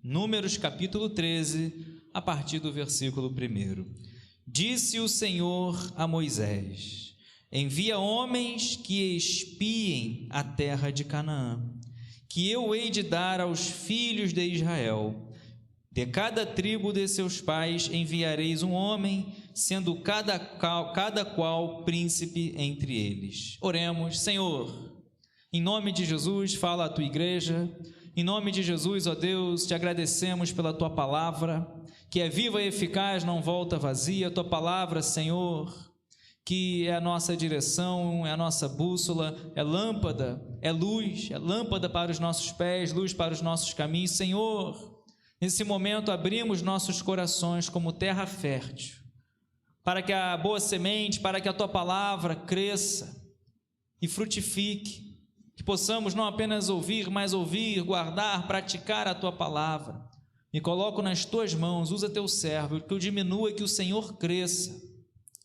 Números capítulo 13, a partir do versículo 1. Disse o Senhor a Moisés: envia homens que espiem a terra de Canaã, que eu hei de dar aos filhos de Israel. De cada tribo de seus pais enviareis um homem, sendo cada qual príncipe entre eles. Oremos. Senhor, em nome de Jesus, fala a tua igreja. Em nome de Jesus, ó Deus, te agradecemos pela tua palavra, que é viva e eficaz, não volta vazia. A tua palavra, Senhor, que é a nossa direção, é a nossa bússola, é lâmpada, é luz, é lâmpada para os nossos pés, luz para os nossos caminhos. Senhor, nesse momento abrimos nossos corações como terra fértil, para que a boa semente, para que a tua palavra cresça e frutifique, que possamos não apenas ouvir, mas ouvir, guardar, praticar a tua palavra. Me coloco nas tuas mãos, usa teu servo, que eu diminua e que o Senhor cresça.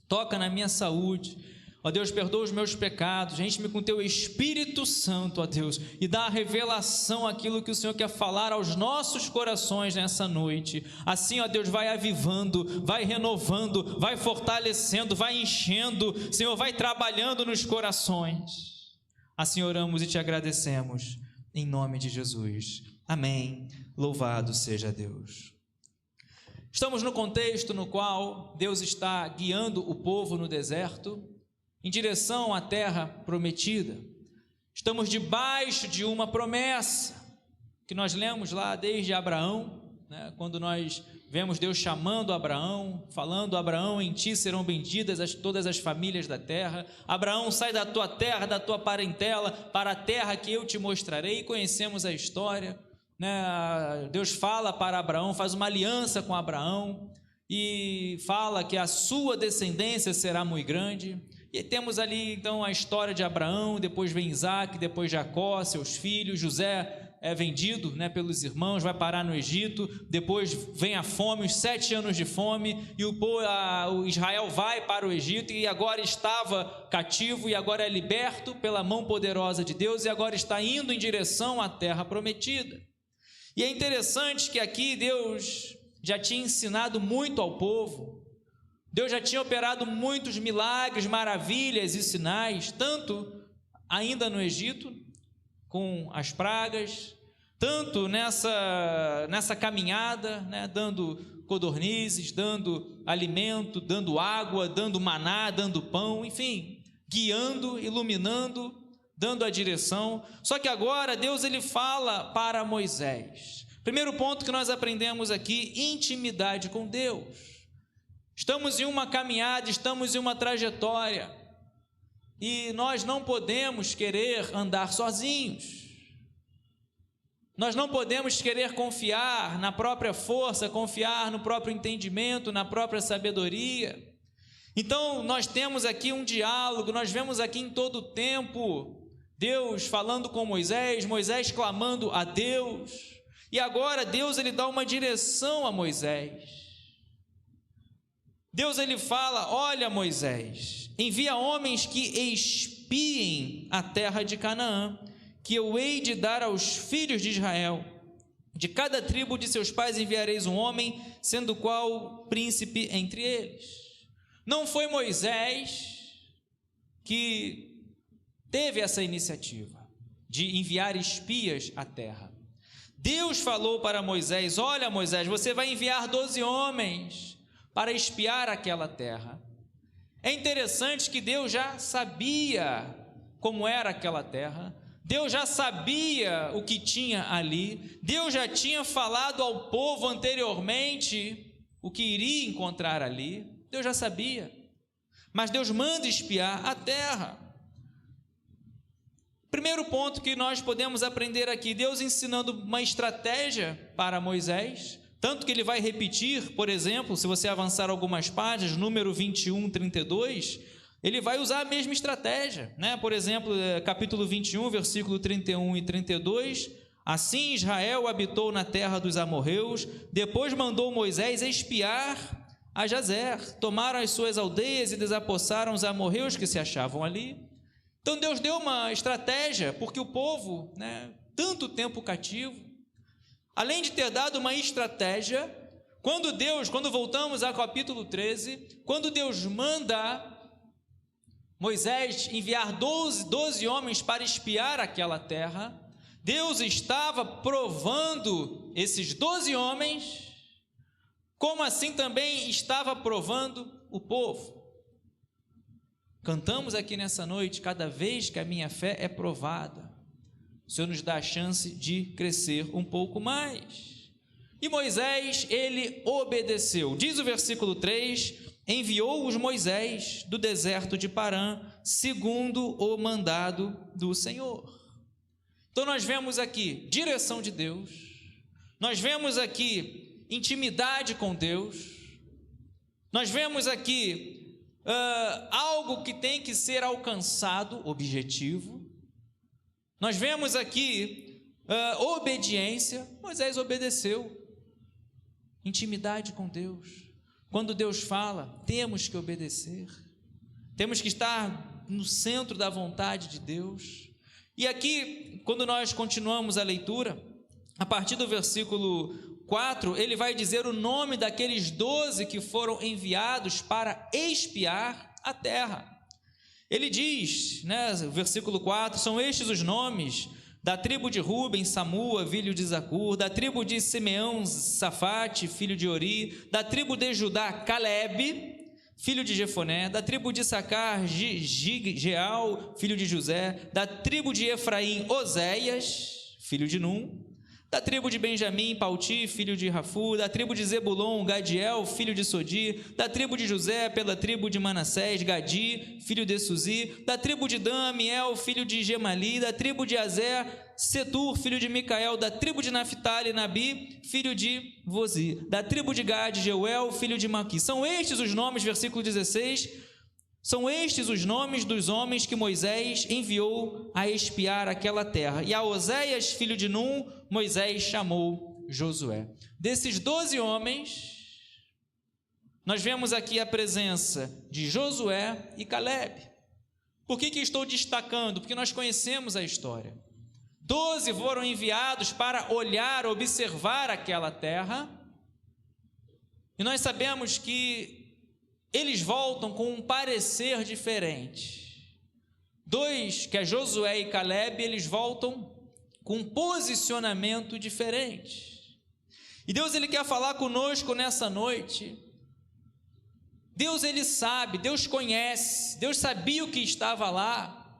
Toca na minha saúde, ó Deus, perdoa os meus pecados, enche-me com teu Espírito Santo, ó Deus, e dá a revelação aquilo que o Senhor quer falar aos nossos corações nessa noite. Assim, ó Deus, vai avivando, vai renovando, vai fortalecendo, vai enchendo, Senhor, vai trabalhando nos corações. Assim oramos e te agradecemos, em nome de Jesus. Amém. Louvado seja Deus. Estamos no contexto no qual Deus está guiando o povo no deserto, em direção à terra prometida. Estamos debaixo de uma promessa, que nós lemos lá desde Abraão, né? Quando nós vemos Deus chamando Abraão, falando: Abraão, em ti serão benditas todas as famílias da terra. Abraão, sai da tua terra, da tua parentela, para a terra que eu te mostrarei. E conhecemos a história, né? Deus fala para Abraão, faz uma aliança com Abraão e fala que a sua descendência será muito grande. E temos ali então a história de Abraão, depois vem Isaac, depois Jacó, seus filhos. José é vendido, né, pelos irmãos, vai parar no Egito. Depois vem a fome, os 7 anos de fome, e o Israel vai para o Egito, e agora estava cativo, e agora é liberto pela mão poderosa de Deus, e agora está indo em direção à terra prometida. E é interessante que aqui Deus já tinha ensinado muito ao povo. Deus já tinha operado muitos milagres, maravilhas e sinais, tanto ainda no Egito, com as pragas, tanto nessa caminhada, né, dando codornizes, dando alimento, dando água, dando maná, dando pão, enfim, guiando, iluminando, dando a direção. Só que agora Deus ele fala para Moisés. Primeiro ponto que nós aprendemos aqui: intimidade com Deus. Estamos em uma caminhada, estamos em uma trajetória, e nós não podemos querer andar sozinhos. Nós não podemos querer confiar na própria força, confiar no próprio entendimento, na própria sabedoria. Então nós temos aqui um diálogo, nós vemos aqui em todo o tempo Deus falando com Moisés, Moisés clamando a Deus, e agora Deus ele dá uma direção a Moisés. Deus ele fala: olha, Moisés, envia homens que espiem a terra de Canaã, que eu hei de dar aos filhos de Israel. De cada tribo de seus pais enviareis um homem, sendo qual príncipe entre eles. Não foi Moisés que teve essa iniciativa de enviar espias à terra. Deus falou para Moisés: olha, Moisés, você vai enviar 12 homens para espiar aquela terra. É interessante que Deus já sabia como era aquela terra, Deus já sabia o que tinha ali, Deus já tinha falado ao povo anteriormente o que iria encontrar ali, Deus já sabia, mas Deus manda espiar a terra. Primeiro ponto que nós podemos aprender aqui: Deus ensinando uma estratégia para Moisés, tanto que ele vai repetir. Por exemplo, se você avançar algumas páginas, número 21, 32, ele vai usar a mesma estratégia, né? Por exemplo, capítulo 21, versículo 31 e 32, assim Israel habitou na terra dos amorreus, depois mandou Moisés espiar a Jazer, tomaram as suas aldeias e desapossaram os amorreus que se achavam ali. Então Deus deu uma estratégia, porque o povo, né, tanto tempo cativo, além de ter dado uma estratégia, quando voltamos ao capítulo 13, quando Deus manda Moisés enviar 12 homens para espiar aquela terra, Deus estava provando esses 12 homens, como assim também estava provando o povo. Cantamos aqui nessa noite: cada vez que a minha fé é provada, o Senhor nos dá a chance de crescer um pouco mais. E Moisés, ele obedeceu. Diz o versículo 3: enviou-os Moisés do deserto de Parã, segundo o mandado do Senhor. Então nós vemos aqui direção de Deus, nós vemos aqui intimidade com Deus, nós vemos aqui algo que tem que ser alcançado, objetivo. Nós vemos aqui obediência. Moisés obedeceu. Intimidade com Deus. Quando Deus fala, temos que obedecer. Temos que estar no centro da vontade de Deus. E aqui, quando nós continuamos a leitura, a partir do versículo 4, ele vai dizer o nome daqueles 12 que foram enviados para espiar a terra. Ele diz, versículo 4, são estes os nomes: da tribo de Ruben, Samua, filho de Zacur; da tribo de Simeão, Safate, filho de Ori; da tribo de Judá, Calebe, filho de Jefoné; da tribo de Sacar, Geal, filho de José; da tribo de Efraim, Oséias, filho de Num; da tribo de Benjamim, Pauti, filho de Rafu; da tribo de Zebulon, Gadiel, filho de Sodi; da tribo de José, pela tribo de Manassés, Gadi, filho de Suzi; da tribo de Dan, Amiel, filho de Gemali; da tribo de Azer, Setur, filho de Micael; da tribo de Naphtali, Nabi, filho de Vozi; da tribo de Gade, Jeuel, filho de Maqui. São estes os nomes, versículo 16, são estes os nomes dos homens que Moisés enviou a espiar aquela terra. E a Oséias, filho de Num, Moisés chamou Josué. Desses 12 homens, nós vemos aqui a presença de Josué e Calebe. Por que estou destacando? Porque nós conhecemos a história. 12 foram enviados para olhar, observar aquela terra, e nós sabemos que eles voltam com um parecer diferente. 2, que é Josué e Calebe, eles voltam com um posicionamento diferente. E Deus, ele quer falar conosco nessa noite. Deus, ele sabe, Deus conhece, Deus sabia o que estava lá,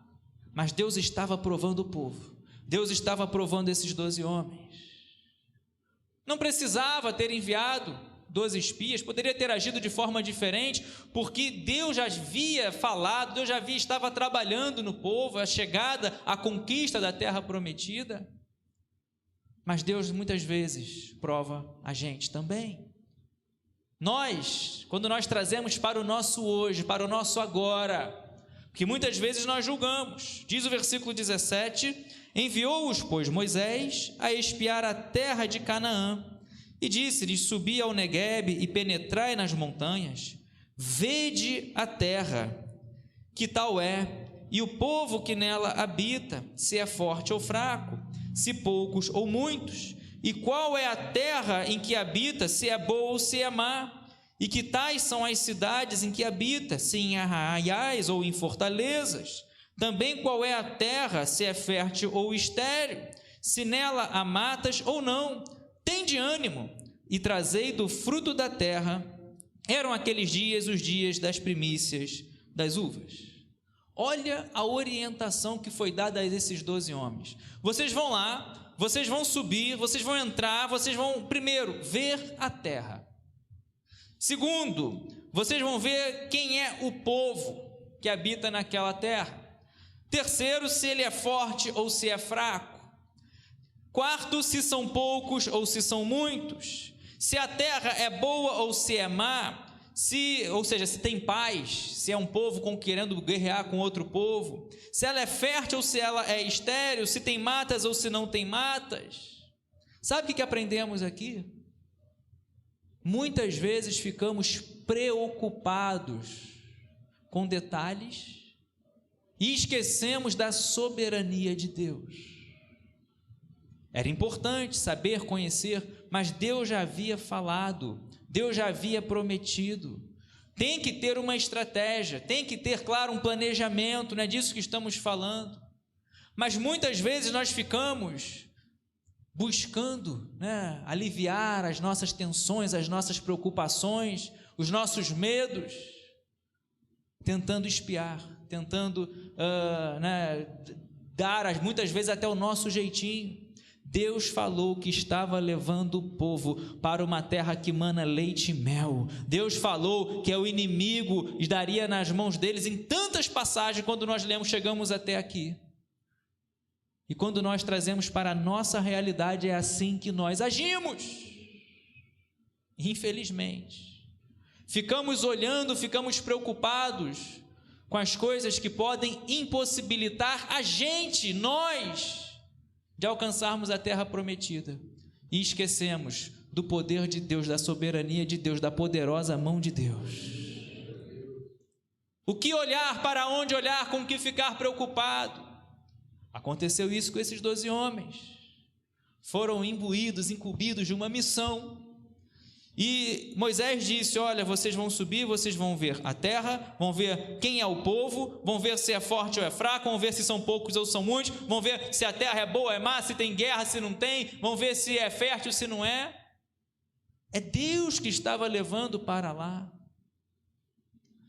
mas Deus estava provando o povo. Deus estava provando esses 12 homens. Não precisava ter enviado 12 espias, poderia ter agido de forma diferente, porque Deus já havia falado, Deus já estava trabalhando no povo, a chegada, a conquista da terra prometida. Mas Deus muitas vezes prova a gente também. Quando nós trazemos para o nosso hoje, para o nosso agora, que muitas vezes nós julgamos, diz o versículo 17: enviou-os, pois, Moisés a espiar a terra de Canaã, e disse-lhes: subi ao Neguebe e penetrai nas montanhas, vede a terra, que tal é, e o povo que nela habita, se é forte ou fraco, se poucos ou muitos, e qual é a terra em que habita, se é boa ou se é má, e que tais são as cidades em que habita, se em arraiais ou em fortalezas, também qual é a terra, se é fértil ou estéril, se nela há matas ou não. Tende ânimo e trazei do fruto da terra. Eram aqueles dias os dias das primícias das uvas. Olha a orientação que foi dada a esses 12 homens. Vocês vão lá, vocês vão subir, vocês vão entrar, vocês vão, primeiro, ver a terra. Segundo, vocês vão ver quem é o povo que habita naquela terra. Terceiro, se ele é forte ou se é fraco. Quarto, se são poucos ou se são muitos, se a terra é boa ou se é má, ou seja, se tem paz, se é um povo querendo guerrear com outro povo, se ela é fértil ou se ela é estéril, se tem matas ou se não tem matas. Sabe o que aprendemos aqui? Muitas vezes ficamos preocupados com detalhes e esquecemos da soberania de Deus. Era importante saber, conhecer, mas Deus já havia falado, Deus já havia prometido. Tem que ter uma estratégia, tem que ter, claro, um planejamento, não é disso que estamos falando. Mas muitas vezes nós ficamos buscando, aliviar as nossas tensões, as nossas preocupações, os nossos medos, tentando espiar, tentando dar, muitas vezes, até o nosso jeitinho. Deus falou que estava levando o povo para uma terra que mana leite e mel. Deus falou que o inimigo daria nas mãos deles em tantas passagens. Quando nós lemos, chegamos até aqui. E quando nós trazemos para a nossa realidade, é assim que nós agimos. Infelizmente. Ficamos olhando, ficamos preocupados com as coisas que podem impossibilitar a gente, nós, de alcançarmos a terra prometida, e esquecemos do poder de Deus, da soberania de Deus, da poderosa mão de Deus. O que olhar, para onde olhar, com o que ficar preocupado? Aconteceu isso com esses 12 homens, foram imbuídos, incumbidos de uma missão, e Moisés disse: olha, vocês vão subir, vocês vão ver a terra, vão ver quem é o povo, vão ver se é forte ou é fraco, vão ver se são poucos ou são muitos, vão ver se a terra é boa ou é má, se tem guerra, se não tem, vão ver se é fértil, se não é. É Deus que estava levando para lá.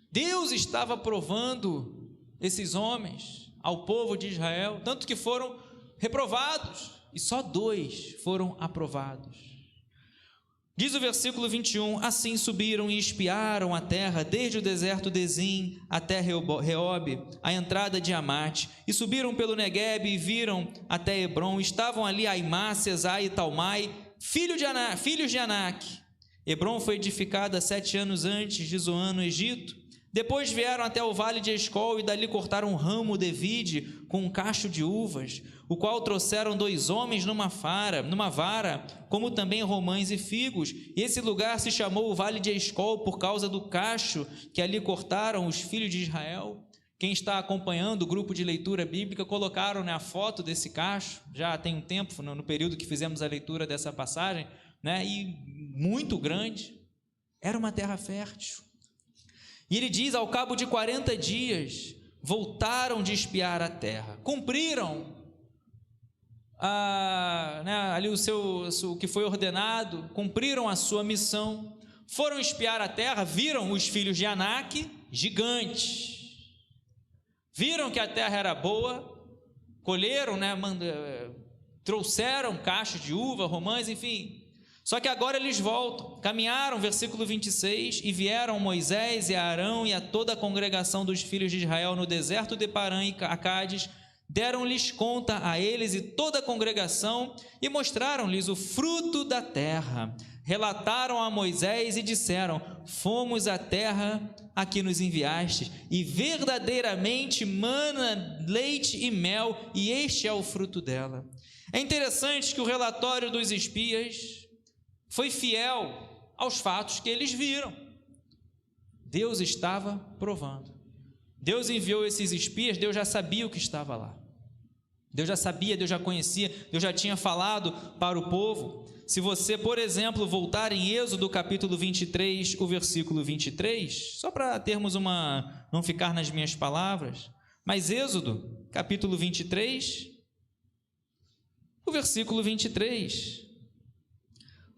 Deus estava provando esses homens ao povo de Israel, tanto que foram reprovados, e só 2 foram aprovados. Diz o versículo 21, assim subiram e espiaram a terra, desde o deserto de Zim até Reobe, a entrada de Amate, e subiram pelo Neguebe e viram até Hebron. Estavam ali Aimá, Sesai e Talmai, filhos de Anak. Hebron foi edificada 7 anos antes de Zoan, no Egito. Depois vieram até o vale de Escol e dali cortaram um ramo de vide com um cacho de uvas, o qual trouxeram 2 homens numa vara, como também romães e figos. E esse lugar se chamou o vale de Escol por causa do cacho que ali cortaram os filhos de Israel. Quem está acompanhando o grupo de leitura bíblica, colocaram a foto desse cacho, já tem um tempo, no período que fizemos a leitura dessa passagem, e muito grande. Era uma terra fértil. E ele diz: ao cabo de 40 dias, voltaram de espiar a terra, cumpriram ali o que foi ordenado, cumpriram a sua missão, foram espiar a terra, viram os filhos de Anak, gigantes, viram que a terra era boa, colheram, trouxeram cachos de uva, romãs, enfim. Só que agora eles voltam, caminharam, versículo 26, e vieram Moisés e Arão e a toda a congregação dos filhos de Israel no deserto de Parã e Cádiz, deram-lhes conta a eles e toda a congregação e mostraram-lhes o fruto da terra. Relataram a Moisés e disseram: fomos à terra a que nos enviaste, e verdadeiramente mana leite e mel, e este é o fruto dela. É interessante que o relatório dos espias foi fiel aos fatos que eles viram. Deus estava provando. Deus enviou esses espias, Deus já sabia o que estava lá. Deus já sabia, Deus já conhecia, Deus já tinha falado para o povo. Se você, por exemplo, voltar em Êxodo capítulo 23, o versículo 23, só para termos não ficar nas minhas palavras, mas Êxodo capítulo 23, o versículo 23,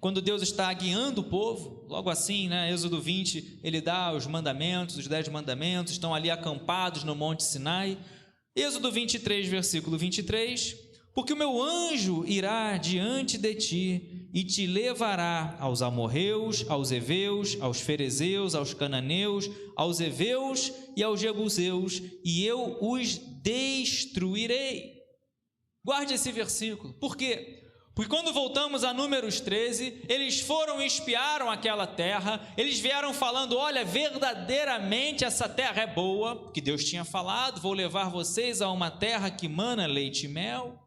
quando Deus está guiando o povo, logo assim, Êxodo 20, ele dá os mandamentos, os 10 mandamentos, estão ali acampados no Monte Sinai. Êxodo 23, versículo 23, porque o meu anjo irá diante de ti e te levará aos amorreus, aos heveus, aos ferezeus, aos cananeus, aos heveus e aos jebuseus, e eu os destruirei. Guarde esse versículo. Por quê? Porque quando voltamos a Números 13, eles foram e espiaram aquela terra, eles vieram falando: olha, verdadeiramente essa terra é boa, porque Deus tinha falado: vou levar vocês a uma terra que mana leite e mel.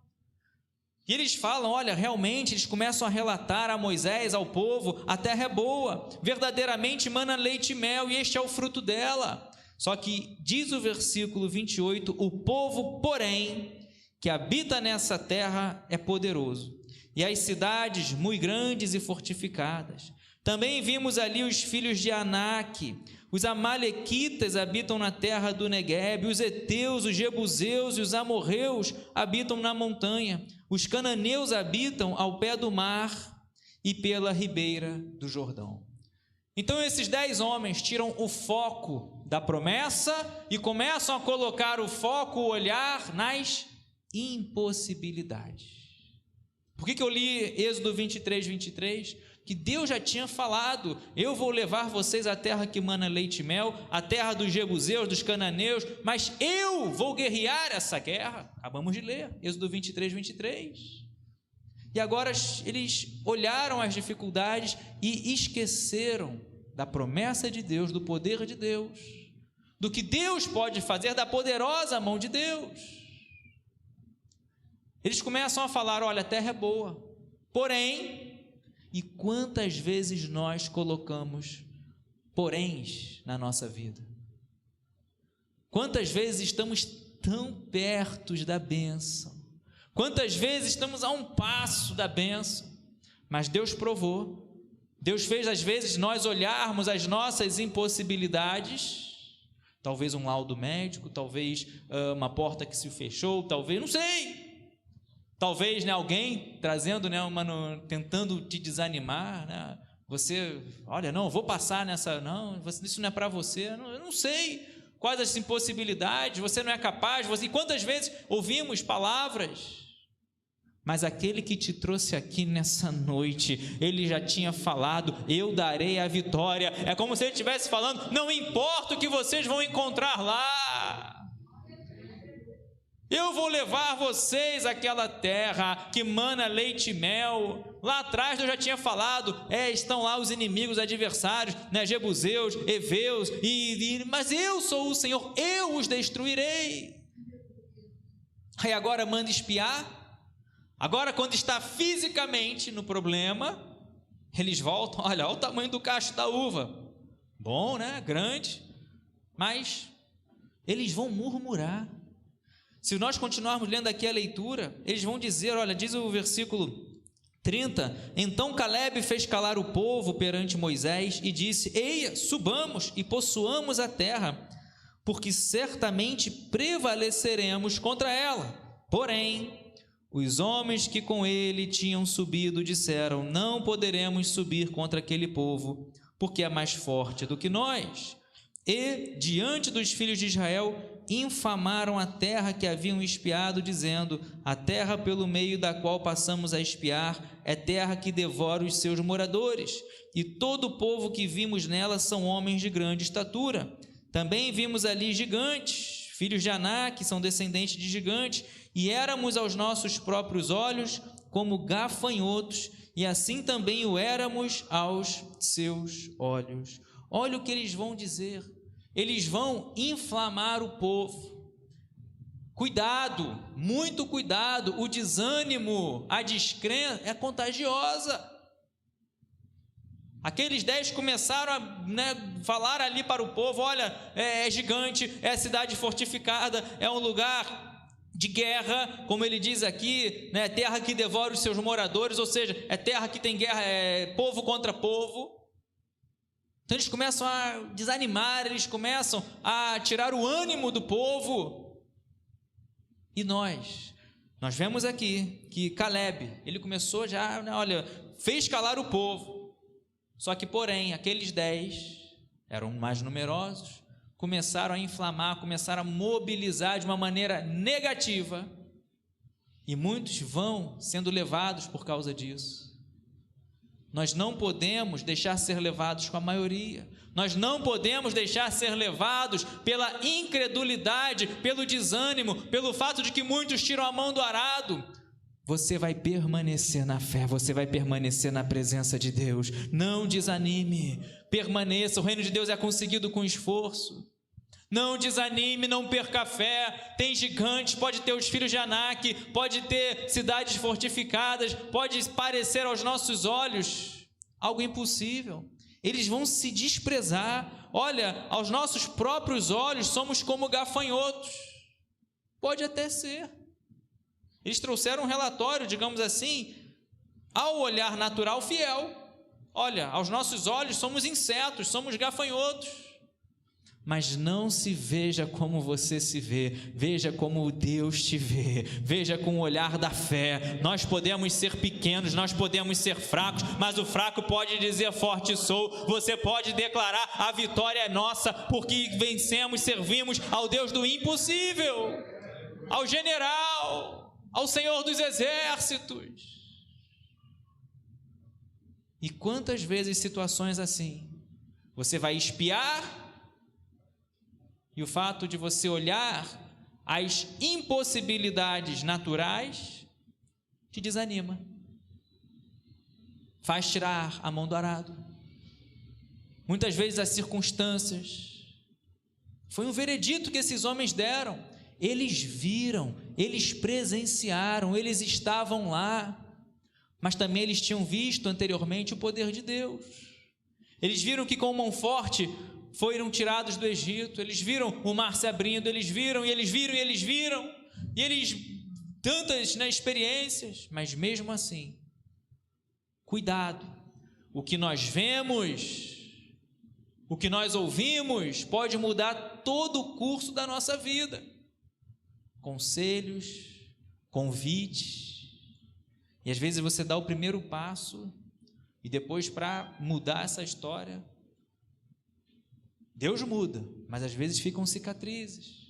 E eles falam: olha, realmente, eles começam a relatar a Moisés, ao povo: a terra é boa, verdadeiramente mana leite e mel, e este é o fruto dela. Só que diz o versículo 28, o povo, porém, que habita nessa terra é poderoso, e as cidades muito grandes e fortificadas. Também vimos ali os filhos de Anak. Os amalequitas habitam na terra do Neguebe, os heteus, os jebuseus e os amorreus habitam na montanha. Os cananeus habitam ao pé do mar e pela ribeira do Jordão. Então esses 10 homens tiram o foco da promessa e começam a colocar o foco, o olhar nas impossibilidades. Por que eu li Êxodo 23, que Deus já tinha falado: eu vou levar vocês à terra que mana leite e mel, à terra dos jebuseus, dos cananeus, mas eu vou guerrear essa guerra. Acabamos de ler, Êxodo 23. E agora eles olharam as dificuldades e esqueceram da promessa de Deus, do poder de Deus, do que Deus pode fazer, da poderosa mão de Deus. Eles começam a falar: olha, a terra é boa, porém... E quantas vezes nós colocamos poréns na nossa vida? Quantas vezes estamos tão perto da bênção? Quantas vezes estamos a um passo da bênção? Mas Deus provou. Deus fez às vezes nós olharmos as nossas impossibilidades, talvez um laudo médico, talvez uma porta que se fechou, talvez, não sei... Talvez, alguém trazendo, tentando te desanimar, você, olha, não, vou passar nessa, não, isso não é para você, eu não sei quais as impossibilidades, você não é capaz, e quantas vezes ouvimos palavras, mas aquele que te trouxe aqui nessa noite, ele já tinha falado: eu darei a vitória. É como se ele estivesse falando: não importa o que vocês vão encontrar lá, eu vou levar vocês àquela terra que mana leite e mel. Lá atrás eu já tinha falado, estão lá os inimigos, adversários, jebuseus, heveus, mas eu sou o Senhor, eu os destruirei. Aí agora manda espiar. Agora, quando está fisicamente no problema, eles voltam: olha o tamanho do cacho da uva, bom, grande, mas eles vão murmurar. Se nós continuarmos lendo aqui a leitura, eles vão dizer, olha, diz o versículo 30, então Calebe fez calar o povo perante Moisés e disse: eia, subamos e possuamos a terra, porque certamente prevaleceremos contra ela. Porém, os homens que com ele tinham subido disseram: não poderemos subir contra aquele povo, porque é mais forte do que nós. E, diante dos filhos de Israel, infamaram a terra que haviam espiado, dizendo: a terra pelo meio da qual passamos a espiar é terra que devora os seus moradores, e todo o povo que vimos nela são homens de grande estatura. Também vimos ali gigantes, filhos de Anak, que são descendentes de gigantes, e éramos aos nossos próprios olhos como gafanhotos, e assim também o éramos aos seus olhos. Olha o que eles vão dizer. Eles vão inflamar o povo. Cuidado, muito cuidado, o desânimo, a descrença é contagiosa. Aqueles 10 começaram a falar ali para o povo: olha, é gigante, é cidade fortificada, é um lugar de guerra, como ele diz aqui, terra que devora os seus moradores, ou seja, é terra que tem guerra, é povo contra povo. Então eles começam a desanimar, eles começam a tirar o ânimo do povo. E nós vemos aqui que Calebe, ele começou já, fez calar o povo. Só que, porém, aqueles 10 eram mais numerosos, começaram a inflamar, começaram a mobilizar de uma maneira negativa. E muitos vão sendo levados por causa disso. Nós não podemos deixar ser levados com a maioria. Nós não podemos deixar ser levados pela incredulidade, pelo desânimo, pelo fato de que muitos tiram a mão do arado. Você vai permanecer na fé, você vai permanecer na presença de Deus. Não desanime, permaneça. O reino de Deus é conseguido com esforço. Não desanime, não perca a fé. Tem gigantes, pode ter os filhos de Anak, pode ter cidades fortificadas, pode parecer aos nossos olhos algo impossível. Eles vão se desprezar. Olha, aos nossos próprios olhos somos como gafanhotos. Pode até ser. Eles trouxeram um relatório, digamos assim, Ao olhar natural, fiel. Olha, aos nossos olhos somos insetos, somos gafanhotos. Mas não se veja como você se vê, veja como Deus te vê, veja com o olhar da fé. Nós podemos ser pequenos, nós podemos ser fracos, mas o fraco pode dizer forte sou. Você pode declarar a vitória é nossa, porque vencemos, servimos ao Deus do impossível, ao general, ao Senhor dos exércitos. E quantas vezes situações assim, você vai espiar, e o fato de você olhar as impossibilidades naturais te desanima, faz tirar a mão do arado. Muitas vezes as circunstâncias, foi um veredito que esses homens deram, eles viram, eles presenciaram, eles estavam lá, mas também eles tinham visto anteriormente o poder de Deus. Eles viram que com mão forte foram tirados do Egito, eles viram o mar se abrindo, eles viram, e eles tantas experiências, mas mesmo assim, cuidado, o que nós vemos, o que nós ouvimos, pode mudar todo o curso da nossa vida. Conselhos, convites, e às vezes você dá o primeiro passo, e depois para mudar essa história, Deus muda, mas às vezes ficam cicatrizes.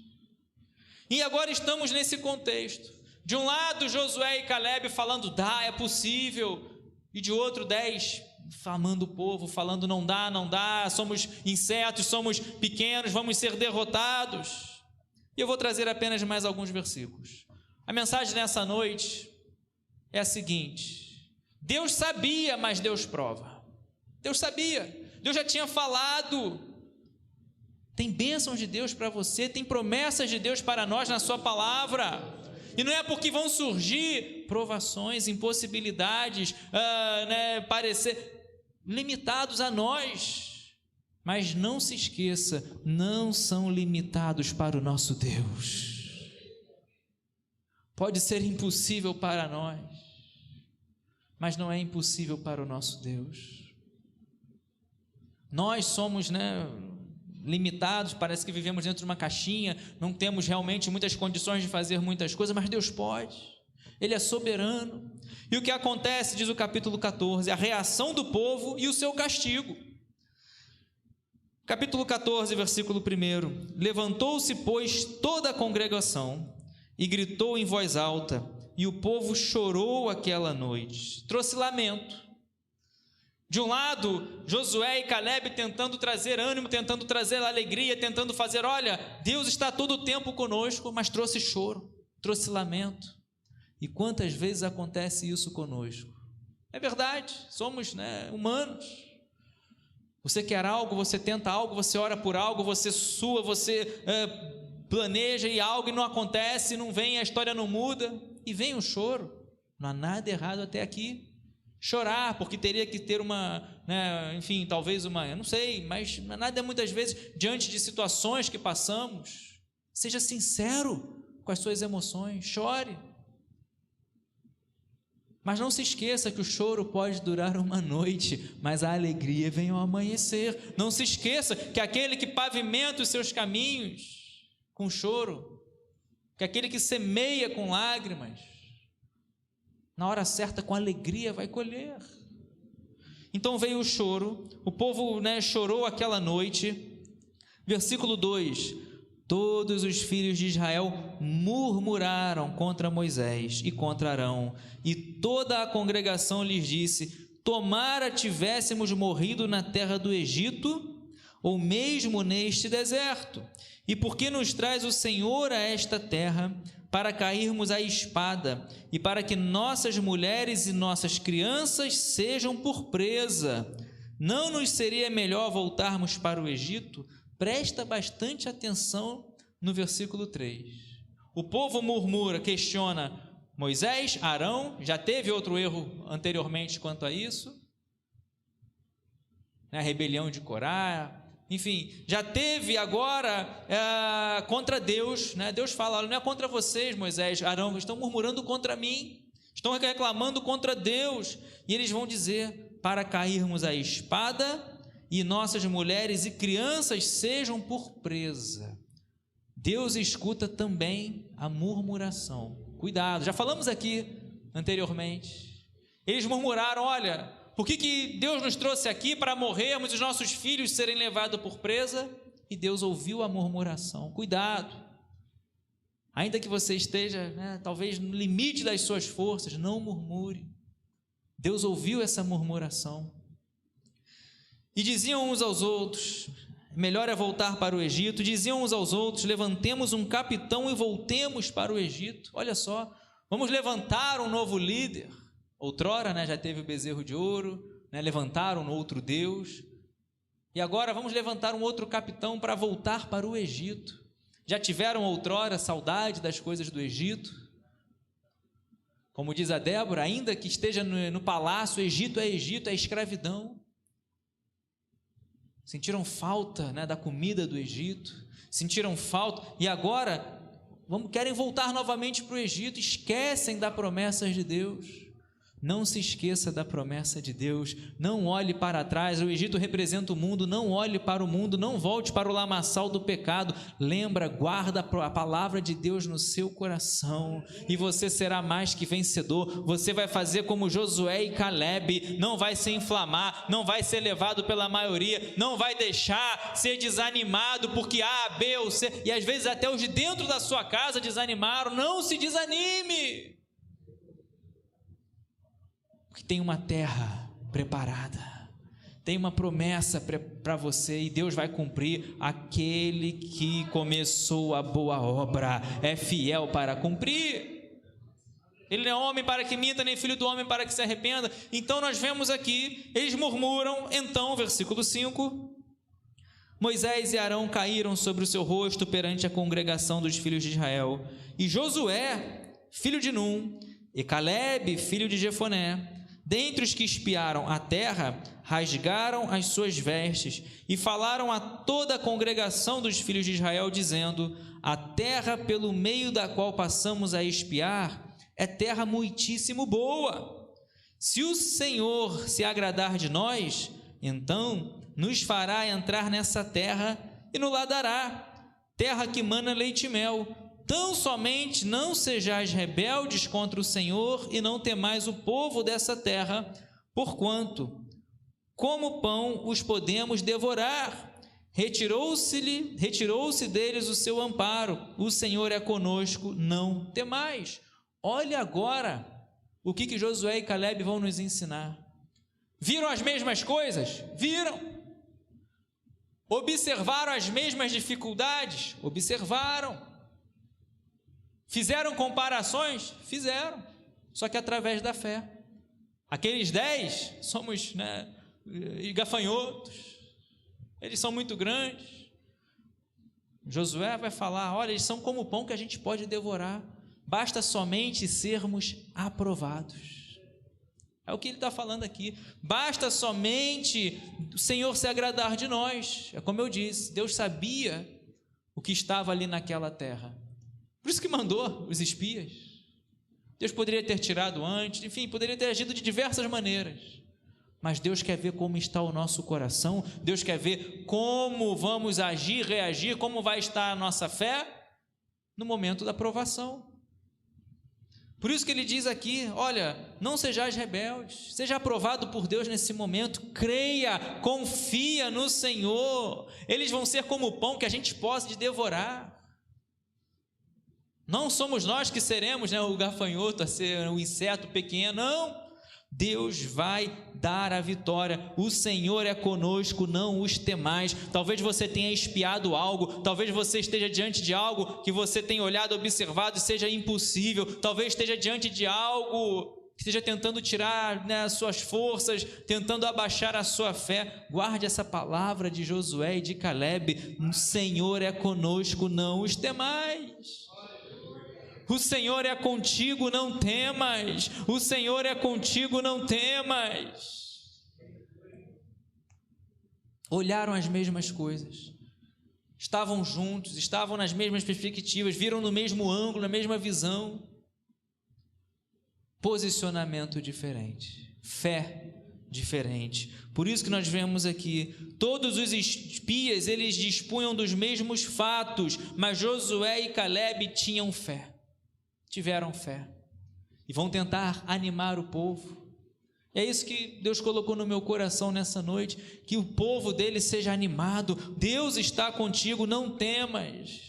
E agora estamos nesse contexto. De um lado, Josué e Caleb falando, dá, é possível. E de outro, 10, famando o povo, falando, não dá, somos insetos, somos pequenos, vamos ser derrotados. E eu vou trazer apenas mais alguns versículos. A mensagem nessa noite é a seguinte: Deus sabia, mas Deus prova. Deus sabia, Deus já tinha falado. Tem bênçãos de Deus para você, tem promessas de Deus para nós na sua palavra, e não é porque vão surgir provações, impossibilidades, parecer limitados a nós, mas não se esqueça, não são limitados para o nosso Deus. Pode ser impossível para nós, mas não é impossível para o nosso Deus. Nós somos, limitados, parece que vivemos dentro de uma caixinha, não temos realmente muitas condições de fazer muitas coisas, mas Deus pode, Ele é soberano. E o que acontece, diz o capítulo 14, a reação do povo e o seu castigo. Capítulo 14, versículo 1: Levantou-se, pois, toda a congregação e gritou em voz alta, e o povo chorou aquela noite. Trouxe lamento. De um lado, Josué e Caleb tentando trazer ânimo, tentando trazer alegria, tentando fazer, olha, Deus está todo o tempo conosco, mas trouxe choro, trouxe lamento. E quantas vezes acontece isso conosco? É verdade, somos humanos. Você quer algo, você tenta algo, você ora por algo, você sua, você planeja e algo e não acontece, não vem, a história não muda, e vem o choro. Não há nada errado até aqui. Chorar, porque teria que ter talvez eu não sei, mas nada muitas vezes, diante de situações que passamos, seja sincero com as suas emoções, chore. Mas não se esqueça que o choro pode durar uma noite, mas a alegria vem ao amanhecer. Não se esqueça que aquele que pavimenta os seus caminhos com choro, que aquele que semeia com lágrimas, na hora certa, com alegria, vai colher. Então veio o choro, o povo chorou aquela noite. Versículo 2: Todos os filhos de Israel murmuraram contra Moisés e contra Arão, e toda a congregação lhes disse: Tomara tivéssemos morrido na terra do Egito, ou mesmo neste deserto. E por que nos traz o Senhor a esta terra, para cairmos à espada, e para que nossas mulheres e nossas crianças sejam por presa? Não nos seria melhor voltarmos para o Egito? Presta bastante atenção no versículo 3. O povo murmura, questiona Moisés, Arão, já teve outro erro anteriormente quanto a isso, a rebelião de Corá, enfim, já teve agora contra Deus, Deus fala, não é contra vocês, Moisés, Arão, estão murmurando contra mim, estão reclamando contra Deus, e eles vão dizer: para cairmos à espada e nossas mulheres e crianças sejam por presa. Deus escuta também a murmuração. Cuidado, já falamos aqui anteriormente. Eles murmuraram: olha, por que Deus nos trouxe aqui para morrermos e os nossos filhos serem levados por presa? E Deus ouviu a murmuração. Cuidado, ainda que você esteja, talvez no limite das suas forças, não murmure. Deus ouviu essa murmuração. E diziam uns aos outros: melhor é voltar para o Egito. Diziam uns aos outros: levantemos um capitão e voltemos para o Egito. Olha só, vamos levantar um novo líder. Outrora, já teve o bezerro de ouro, levantaram um outro Deus. E agora vamos levantar um outro capitão para voltar para o Egito. Já tiveram outrora saudade das coisas do Egito? Como diz a Débora, ainda que esteja no palácio, Egito, é escravidão. Sentiram falta da comida do Egito, sentiram falta, e agora querem voltar novamente para o Egito, esquecem das promessas de Deus. Não se esqueça da promessa de Deus, não olhe para trás. O Egito representa o mundo, não olhe para o mundo, não volte para o lamaçal do pecado. Lembra, guarda a palavra de Deus no seu coração, e você será mais que vencedor. Você vai fazer como Josué e Calebe, não vai se inflamar, não vai ser levado pela maioria, não vai deixar ser desanimado porque A, B ou C, e às vezes até os de dentro da sua casa desanimaram. Não se desanime, porque tem uma terra preparada, tem uma promessa para você, e Deus vai cumprir. Aquele que começou a boa obra é fiel para cumprir. Ele não é homem para que minta, nem filho do homem para que se arrependa. Então nós vemos aqui, eles murmuram. Então, versículo 5, Moisés e Arão caíram sobre o seu rosto perante a congregação dos filhos de Israel, e Josué, filho de Num, e Calebe, filho de Jefoné, dentre os que espiaram a terra, rasgaram as suas vestes e falaram a toda a congregação dos filhos de Israel, dizendo: a terra pelo meio da qual passamos a espiar é terra muitíssimo boa. Se o Senhor se agradar de nós, então nos fará entrar nessa terra e nos lá dará, terra que mana leite e mel. Tão somente não sejais rebeldes contra o Senhor e não temais o povo dessa terra, porquanto, como pão, os podemos devorar. Retirou-se deles o seu amparo. O Senhor é conosco, não temais. Olha agora o que Josué e Calebe vão nos ensinar. Viram as mesmas coisas? Viram. Observaram as mesmas dificuldades? Observaram. Fizeram comparações? Fizeram, só que através da fé. Aqueles 10 somos gafanhotos, eles são muito grandes. Josué vai falar: olha, eles são como o pão que a gente pode devorar, basta somente sermos aprovados. É o que ele está falando aqui, basta somente o Senhor se agradar de nós. É como eu disse, Deus sabia o que estava ali naquela terra, por isso que mandou os espias. Deus poderia ter tirado antes, enfim, poderia ter agido de diversas maneiras, mas Deus quer ver como está o nosso coração. Deus quer ver como vamos agir, reagir, como vai estar a nossa fé no momento da provação. Por isso que ele diz aqui: olha, não sejais rebeldes, seja aprovado por Deus nesse momento, creia, confia no Senhor. Eles vão ser como o pão que a gente pode devorar. Não somos nós que seremos o gafanhoto, a ser um inseto pequeno, não. Deus vai dar a vitória. O Senhor é conosco, não os temais. Talvez você tenha espiado algo, talvez você esteja diante de algo que você tenha olhado, observado e seja impossível. Talvez esteja diante de algo que esteja tentando tirar as suas forças, tentando abaixar a sua fé. Guarde essa palavra de Josué e de Calebe: o Senhor é conosco, não os temais. O Senhor é contigo, não temas. O Senhor é contigo, não temas. Olharam as mesmas coisas, estavam juntos, estavam nas mesmas perspectivas, viram no mesmo ângulo, na mesma visão. posicionamento diferente, fé diferente. Por isso que nós vemos aqui, todos os espias, eles dispunham dos mesmos fatos, mas Josué e Calebe tinham fé, tiveram fé, e vão tentar animar o povo. É isso que Deus colocou no meu coração nessa noite, que o povo dele seja animado. Deus está contigo, não temas.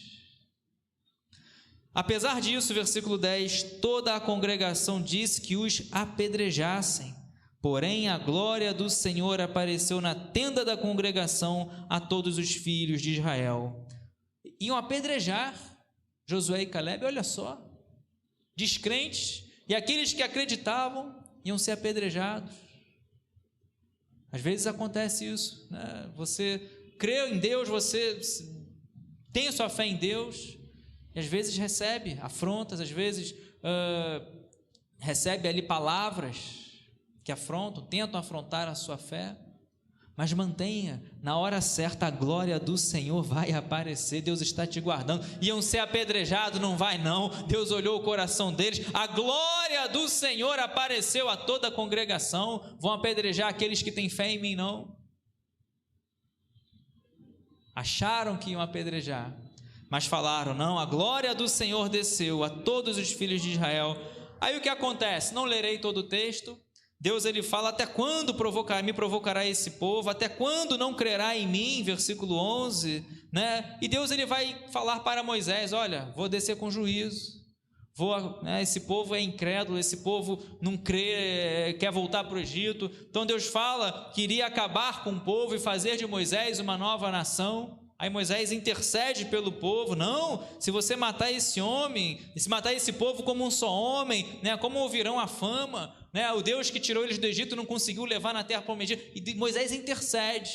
Apesar disso, versículo 10, toda a congregação disse que os apedrejassem, porém a glória do Senhor apareceu na tenda da congregação a todos os filhos de Israel. Iam apedrejar Josué e Calebe, olha só, descrentes, e aqueles que acreditavam iam ser apedrejados. Às vezes acontece isso, né? Você crê em Deus, você tem a sua fé em Deus, e às vezes recebe afrontas, às vezes recebe ali palavras que afrontam, tentam afrontar a sua fé, mas mantenha, na hora certa a glória do Senhor vai aparecer. Deus está te guardando. Iam ser apedrejados, não vai não, Deus olhou o coração deles, a glória do Senhor apareceu a toda a congregação. Vão apedrejar aqueles que têm fé em mim? Não. Acharam que iam apedrejar, mas falaram, não, a glória do Senhor desceu a todos os filhos de Israel. Aí o que acontece? Não lerei todo o texto. Deus ele fala, até quando me provocará esse povo, até quando não crerá em mim, versículo 11, né? E Deus ele vai falar para Moisés, olha, vou descer com juízo, esse povo é incrédulo, esse povo não crê, quer voltar para o Egito. Então Deus fala que iria acabar com o povo e fazer de Moisés uma nova nação. Aí Moisés intercede pelo povo, não, se você matar esse homem, se matar esse povo como um só homem, né, como ouvirão a fama, né, o Deus que tirou eles do Egito não conseguiu levar na terra prometida, e Moisés intercede,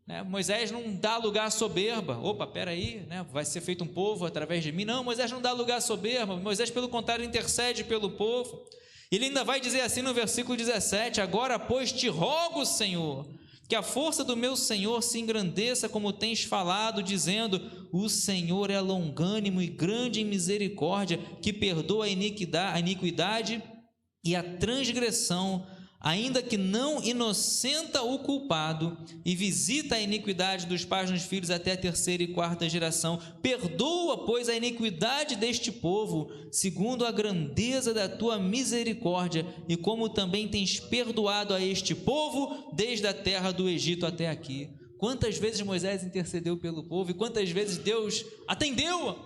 né, Moisés não dá lugar à soberba, peraí, né, vai ser feito um povo através de mim, não, Moisés não dá lugar à soberba, Moisés pelo contrário intercede pelo povo. Ele ainda vai dizer assim no versículo 17, agora pois te rogo, Senhor, que a força do meu Senhor se engrandeça como tens falado, dizendo, o Senhor é longânimo e grande em misericórdia, que perdoa a iniquidade e a transgressão, ainda que não inocenta o culpado, e visita a iniquidade dos pais nos filhos até a terceira e quarta geração. Perdoa, pois, a iniquidade deste povo, segundo a grandeza da tua misericórdia, e como também tens perdoado a este povo, desde a terra do Egito até aqui. Quantas vezes Moisés intercedeu pelo povo, e quantas vezes Deus atendeu,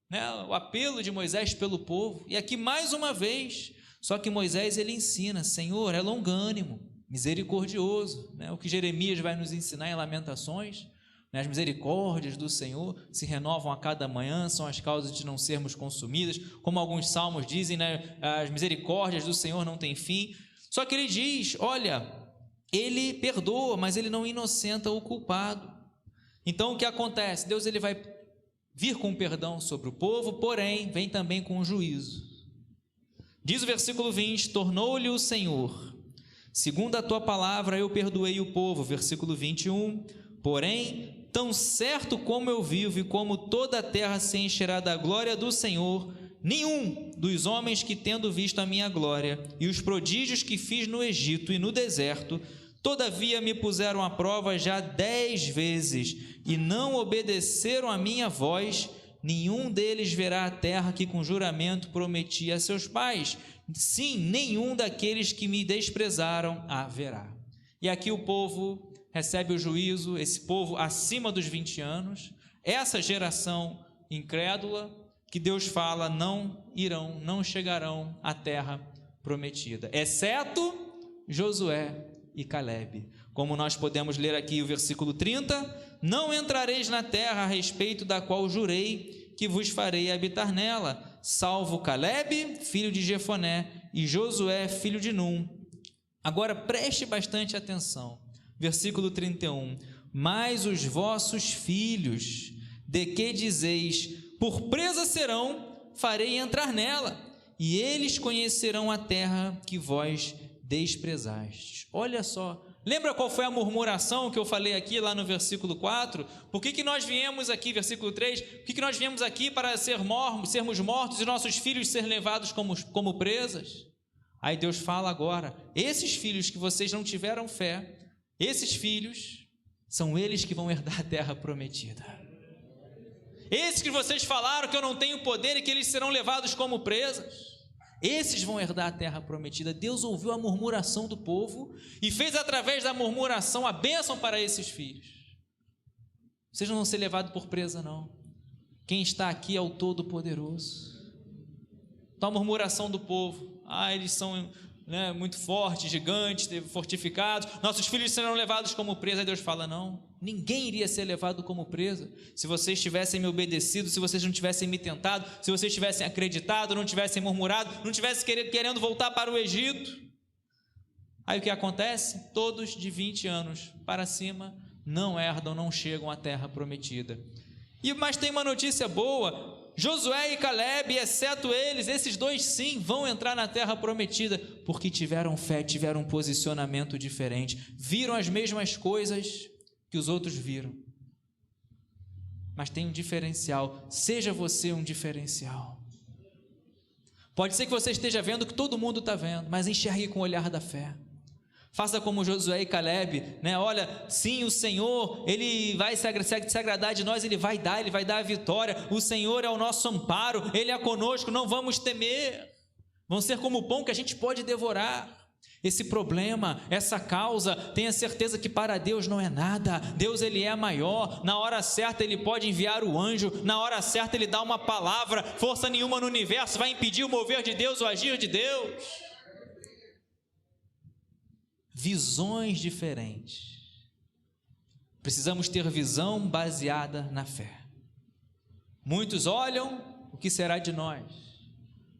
né, o apelo de Moisés pelo povo. E aqui mais uma vez, só que Moisés ele ensina, Senhor é longânimo, misericordioso, né? O que Jeremias vai nos ensinar em Lamentações, né? As misericórdias do Senhor se renovam a cada manhã, são as causas de não sermos consumidas, como alguns salmos dizem, né? As misericórdias do Senhor não têm fim. Só que ele diz, olha, ele perdoa, mas ele não inocenta o culpado. Então o que acontece? Deus ele vai vir com perdão sobre o povo, porém vem também com juízo. Diz o versículo 20, tornou-lhe o Senhor, segundo a tua palavra eu perdoei o povo, versículo 21, porém, tão certo como eu vivo e como toda a terra se encherá da glória do Senhor, nenhum dos homens que tendo visto a minha glória e os prodígios que fiz no Egito e no deserto, todavia me puseram à prova já 10 vezes e não obedeceram a minha voz, nenhum deles verá a terra que com juramento prometi a seus pais, sim, nenhum daqueles que me desprezaram a verá. E aqui o povo recebe o juízo, esse povo acima dos 20 anos, essa geração incrédula, que Deus fala, não chegarão à terra prometida, exceto Josué e Calebe. Como nós podemos ler aqui o versículo 30, não entrareis na terra a respeito da qual jurei que vos farei habitar nela, salvo Calebe, filho de Jefoné, e Josué, filho de Num. Agora preste bastante atenção, versículo 31, mas os vossos filhos, de que dizeis, por presa serão, farei entrar nela, e eles conhecerão a terra que vós desprezastes. Olha só Lembra qual foi a murmuração que eu falei aqui lá no versículo 4? Por que nós viemos aqui, versículo 3, por que nós viemos aqui para sermos mortos e nossos filhos serem levados como presas? Aí Deus fala agora, esses filhos que vocês não tiveram fé, esses filhos são eles que vão herdar a terra prometida. Esses que vocês falaram que eu não tenho poder e que eles serão levados como presas, esses vão herdar a terra prometida. Deus ouviu a murmuração do povo e fez através da murmuração a bênção para esses filhos. Vocês não vão ser levados por presa, não. Quem está aqui é o Todo-Poderoso. Então a murmuração do povo, eles são muito fortes, gigantes, fortificados, nossos filhos serão levados como presa. Aí Deus fala, não, ninguém iria ser levado como presa, se vocês tivessem me obedecido, se vocês não tivessem me tentado, se vocês tivessem acreditado, não tivessem murmurado, não tivessem querendo voltar para o Egito. Aí o que acontece? Todos de 20 anos para cima não herdam, não chegam à terra prometida. Mas tem uma notícia boa, Josué e Calebe, exceto eles, esses dois sim, vão entrar na terra prometida, porque tiveram fé, tiveram um posicionamento diferente, viram as mesmas coisas que os outros viram, mas tem um diferencial. Seja você um diferencial. Pode ser que você esteja vendo o que todo mundo está vendo, mas enxergue com o olhar da fé. Faça como Josué e Calebe, olha, sim, o Senhor, Ele vai se agradar de nós, Ele vai dar a vitória, o Senhor é o nosso amparo, Ele é conosco, não vamos temer, vão ser como o pão que a gente pode devorar. Esse problema, essa causa, tenha certeza que para Deus não é nada. Deus, Ele é maior, na hora certa Ele pode enviar o anjo, na hora certa Ele dá uma palavra, força nenhuma no universo vai impedir o mover de Deus, o agir de Deus. Visões diferentes. Precisamos ter visão baseada na fé. Muitos olham, o que será de nós?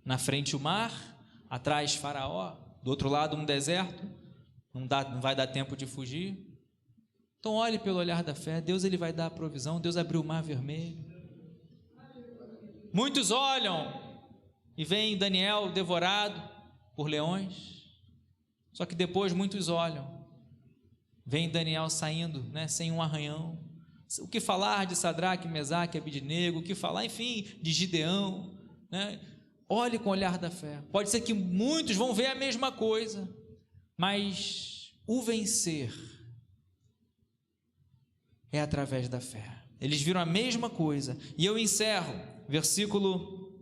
Na frente o mar, atrás Faraó, do outro lado um deserto, não vai dar tempo de fugir. Então olhe pelo olhar da fé, Deus, Ele vai dar a provisão. Deus abriu o mar vermelho. Muitos olham e veem Daniel devorado por leões. Só que depois muitos olham, vem Daniel saindo, sem um arranhão. O que falar de Sadraque, Mesaque, Abidnego, o que falar, enfim, de Gideão, Olhe com o olhar da fé. Pode ser que muitos vão ver a mesma coisa, mas o vencer é através da fé. Eles viram a mesma coisa. E eu encerro, versículo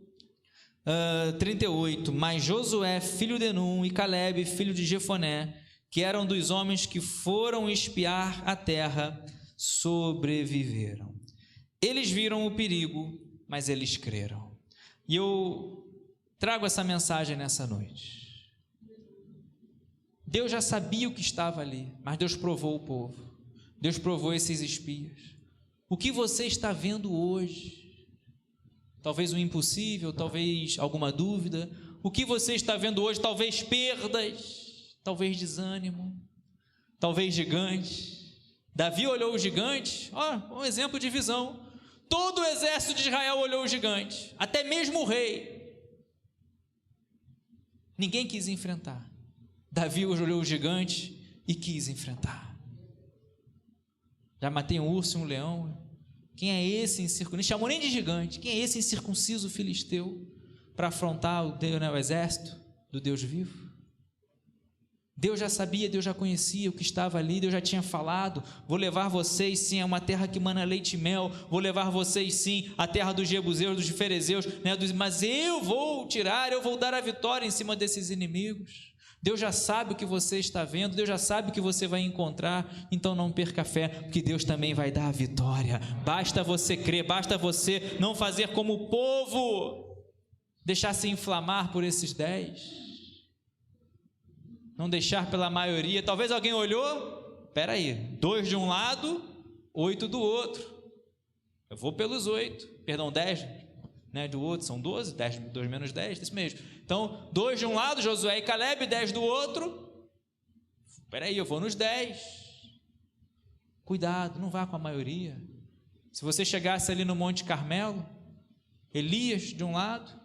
38, mas Josué, filho de Num, e Calebe, filho de Jefoné, que eram dos homens que foram espiar a terra, sobreviveram. Eles viram o perigo, mas eles creram. E eu trago essa mensagem nessa noite. Deus já sabia o que estava ali, mas Deus provou o povo. Deus provou esses espias. O que você está vendo hoje? Talvez o impossível, talvez alguma dúvida. O que você está vendo hoje? Talvez perdas, talvez desânimo, talvez gigantes. Davi olhou o gigante, um exemplo de visão. Todo o exército de Israel olhou o gigante, até mesmo o rei. Ninguém quis enfrentar. Davi olhou o gigante e quis enfrentar. Já matei um urso e um leão. Quem é esse incircunciso? Não chamou nem de gigante. Quem é esse incircunciso filisteu para afrontar o exército do Deus vivo? Deus já sabia, Deus já conhecia o que estava ali, Deus já tinha falado: vou levar vocês sim a uma terra que mana leite e mel, vou levar vocês sim à terra dos jebuseus, dos ferezeus, mas eu vou dar a vitória em cima desses inimigos. Deus já sabe o que você está vendo, Deus já sabe o que você vai encontrar, então não perca a fé, porque Deus também vai dar a vitória. Basta você crer, basta você não fazer como o povo, deixar se inflamar por esses 10, não deixar pela maioria. Talvez alguém olhou, espera aí, 2 de um lado, 8 do outro, eu vou pelos 10, do outro, são 12, 2 menos 10, isso mesmo. Então, 2 de um lado, Josué e Calebe, 10 do outro. Espera aí, eu vou nos 10. Cuidado, não vá com a maioria. Se você chegasse ali no Monte Carmelo, Elias de um lado,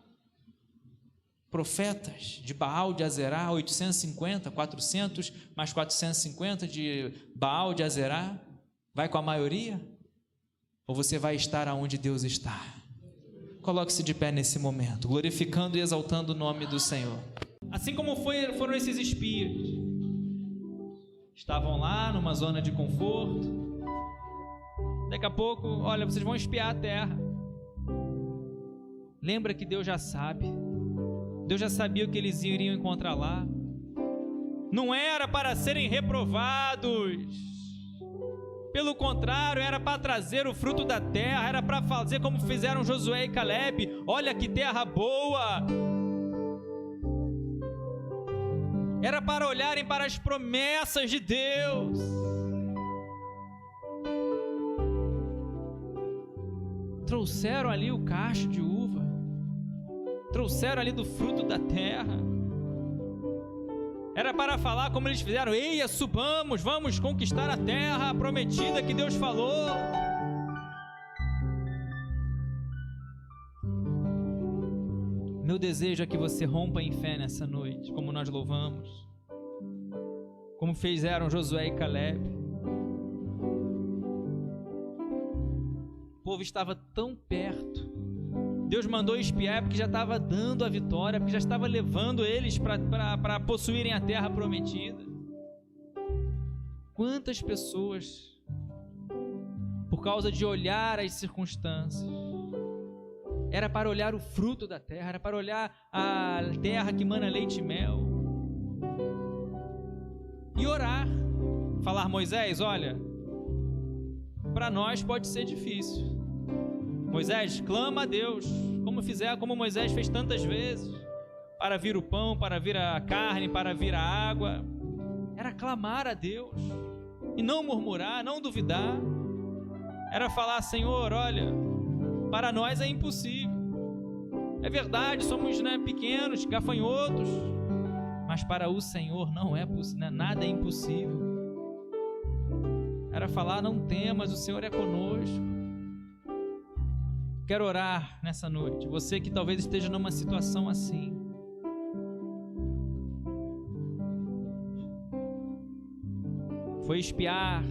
profetas de Baal de Azerá, 850, 400 mais 450 de Baal de Azerá? Vai com a maioria? Ou você vai estar aonde Deus está? Coloque-se de pé nesse momento, glorificando e exaltando o nome do Senhor. Assim como foram esses espias, estavam lá numa zona de conforto. Daqui a pouco, olha, vocês vão espiar a terra. Lembra que Deus já sabe. Deus já sabia o que eles iriam encontrar lá. Não era para serem reprovados. Pelo contrário, era para trazer o fruto da terra. Era para fazer como fizeram Josué e Caleb. Olha que terra boa. Era para olharem para as promessas de Deus. Trouxeram ali o cacho de uva, trouxeram ali do fruto da terra. Era para falar como eles fizeram: eia, subamos, vamos conquistar a terra prometida que Deus falou. Meu desejo é que você rompa em fé nessa noite, como nós louvamos, como fizeram Josué e Caleb. O povo estava tão perto. Deus mandou espiar porque já estava dando a vitória, porque já estava levando eles para possuírem a terra prometida. Quantas pessoas, por causa de olhar as circunstâncias, era para olhar o fruto da terra, era para olhar a terra que mana leite e mel, e orar, falar: Moisés, olha, para nós pode ser difícil. Moisés, clama a Deus, como Moisés fez tantas vezes, para vir o pão, para vir a carne, para vir a água. Era clamar a Deus, e não murmurar, não duvidar. Era falar: Senhor, olha, para nós é impossível. É verdade, somos pequenos, gafanhotos, mas para o Senhor não é possível, nada é impossível. Era falar: não temas, o Senhor é conosco. Quero orar nessa noite, você que talvez esteja numa situação assim. Foi espiar,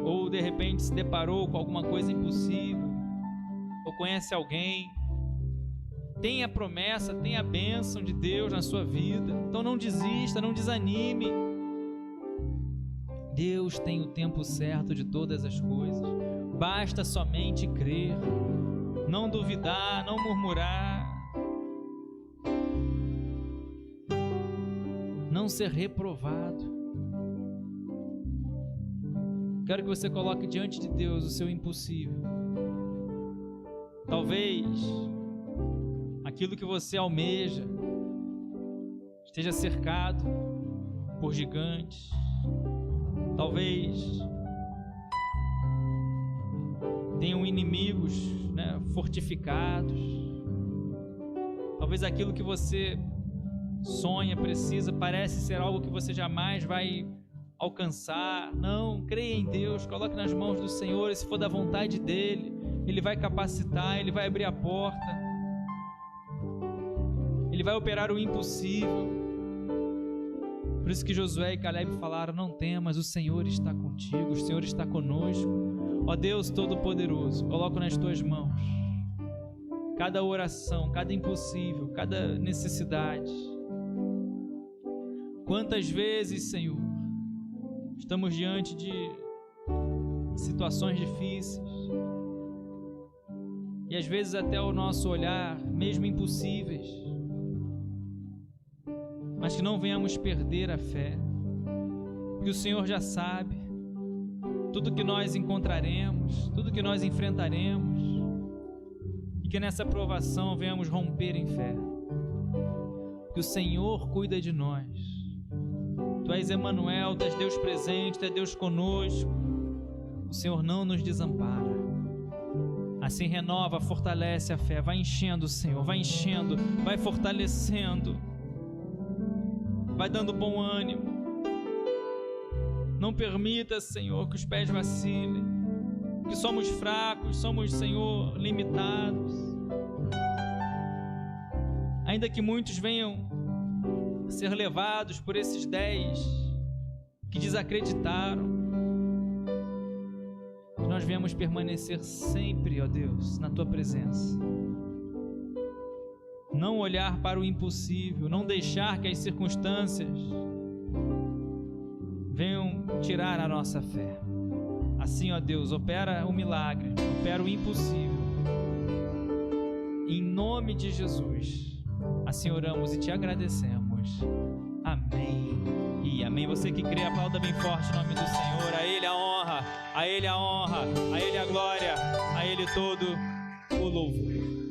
ou de repente se deparou com alguma coisa impossível, ou conhece alguém, tem a promessa, tem a bênção de Deus na sua vida. Então não desista, não desanime. Deus tem o tempo certo de todas as coisas. Basta somente crer, não duvidar, não murmurar, não ser reprovado. Quero que você coloque diante de Deus o seu impossível. Talvez aquilo que você almeja esteja cercado por gigantes. Talvez tenham inimigos, fortificados. Talvez aquilo que você sonha, precisa, parece ser algo que você jamais vai alcançar. Não, creia em Deus, coloque nas mãos do Senhor, e se for da vontade dEle, Ele vai capacitar, Ele vai abrir a porta, Ele vai operar o impossível. Por isso que Josué e Caleb falaram: não temas, o Senhor está contigo, o Senhor está conosco. Ó Deus Todo-Poderoso, coloco nas Tuas mãos cada oração, cada impossível, cada necessidade. Quantas vezes, Senhor, estamos diante de situações difíceis, e às vezes até o nosso olhar, mesmo impossíveis, mas que não venhamos perder a fé, porque o Senhor já sabe tudo que nós encontraremos, tudo que nós enfrentaremos, e que nessa provação venhamos romper em fé, que o Senhor cuida de nós. Tu és Emanuel, Tu és Deus presente, Tu és Deus conosco. O Senhor não nos desampara. Assim renova, fortalece a fé. Vai enchendo, Senhor, vai enchendo, vai fortalecendo, vai dando bom ânimo. Não permita, Senhor, que os pés vacilem, que somos fracos, somos, Senhor, limitados. Ainda que muitos venham ser levados por esses 10 que desacreditaram, que nós venhamos permanecer sempre, ó Deus, na Tua presença. Não olhar para o impossível, não deixar que as circunstâncias venham tirar a nossa fé. Assim, ó Deus, opera o milagre, opera o impossível. Em nome de Jesus, assim oramos e te agradecemos. Amém e amém. Você que crê, aplauda bem forte o nome do Senhor. A Ele a honra, a Ele a honra, a Ele a glória, a Ele todo o louvor.